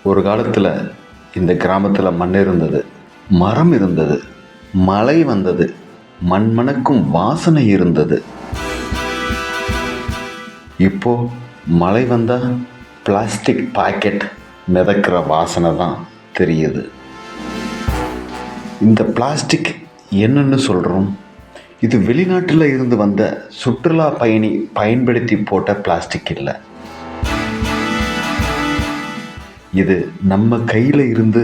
ஒரு காலத்தில் இந்த கிராமத்தில் மண் இருந்தது, மரம் இருந்தது, மழை வந்தது, மண் மணக்கும் வாசனை இருந்தது. இப்போ மழை வந்தால் பிளாஸ்டிக் பாக்கெட் மிதக்கிற வாசனை தான் தெரியுது. இந்த பிளாஸ்டிக் என்னன்னு சொல்கிறோம்? இது வெளிநாட்டில் இருந்து வந்த சுற்றுலா பயணி பயன்படுத்தி போட்ட பிளாஸ்டிக் இல்லை. இது நம்ம கையில் இருந்து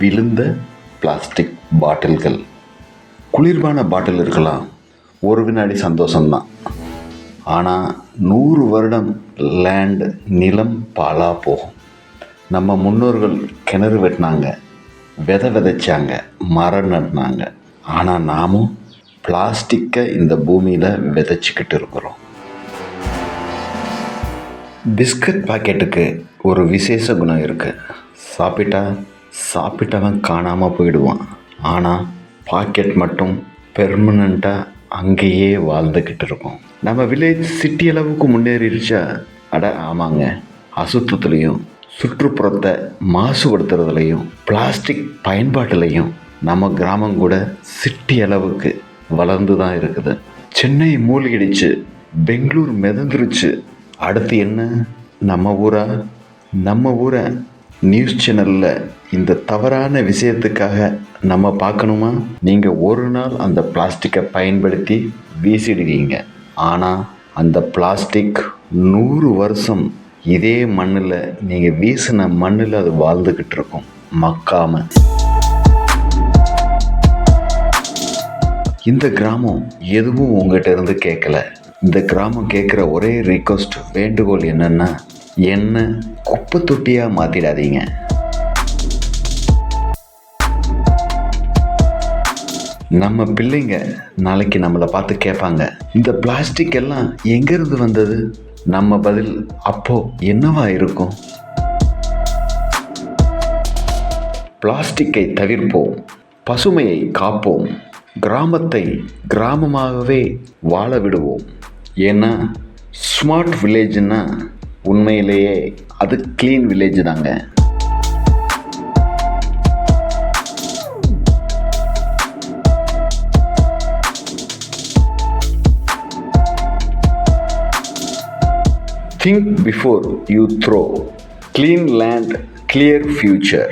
விழுந்த பிளாஸ்டிக் பாட்டில்கள். குளிர்பான பாட்டில் இருக்கலாம், ஒரு வினாடி சந்தோஷம்தான். ஆனால் 100 வருடம் நிலம் பாழா போகும். நம்ம முன்னோர்கள் கிணறு வெட்டினாங்க, விதை விதைச்சாங்க, மரம் நட்டினாங்க. ஆனால் நாமும் பிளாஸ்டிக்கை இந்த பூமியில் விதைச்சிக்கிட்டு இருக்கிறோம். பிஸ்கட் பாக்கெட்டுக்கு ஒரு விசேஷ குணம் இருக்குது. சாப்பிட்டவன் காணாமல் போயிடுவான். ஆனால் பாக்கெட் மட்டும் பெர்மனண்ட்டாக அங்கேயே வாழ்ந்துக்கிட்டு இருக்கும். நம்ம வில்லேஜ் சிட்டி அளவுக்கு முன்னேறிடுச்சா? ஆமாங்க. அசுத்தத்துலேயும் சுற்றுப்புறத்தை மாசுபடுத்துறதுலையும் பிளாஸ்டிக் பயன்பாட்டிலையும் நம்ம கிராமம் கூட சிட்டி அளவுக்கு வளர்ந்து தான் இருக்குது. சென்னை மூழ்கிடுச்சு, பெங்களூர் மிதந்துருச்சு. அடுத்து என்ன? நம்ம ஊரை நியூஸ் சேனலில் இந்த தவறான விஷயத்துக்காக நம்ம பார்க்கணுமா? நீங்கள் ஒரு நாள் அந்த பிளாஸ்டிக்கை பயன்படுத்தி வீசிடுவீங்க. ஆனால் அந்த பிளாஸ்டிக் 100 வருஷம் இதே மண்ணில், நீங்கள் வீசின மண்ணில் அது வாழ்ந்துக்கிட்டு இருக்கும், மக்காமல். இந்த கிராமம் எதுவும் உங்கள்கிட்ட இருந்து கேட்கல. இந்த கிராமம் கேட்குற ஒரே ரிக்வெஸ்ட், வேண்டுகோள் என்னென்னா, என்ன குப்பை தொட்டியாக மாற்றிடாதீங்க. நம்ம பிள்ளைங்க நாளைக்கு நம்மளை பார்த்து கேட்பாங்க, இந்த பிளாஸ்டிக் எல்லாம் எங்கேருந்து வந்தது? நம்ம பதில் அப்போ என்னவா இருக்கும்? பிளாஸ்டிக்கை தவிர்ப்போம், பசுமையை காப்போம், கிராமத்தை கிராமமாகவே வாழ விடுவோம். ஏன்னா ஸ்மார்ட் வில்லேஜ்னா உண்மையிலேயே அது க்ளீன் வில்லேஜ் தாங்க. Think before you throw. Clean land, clear future.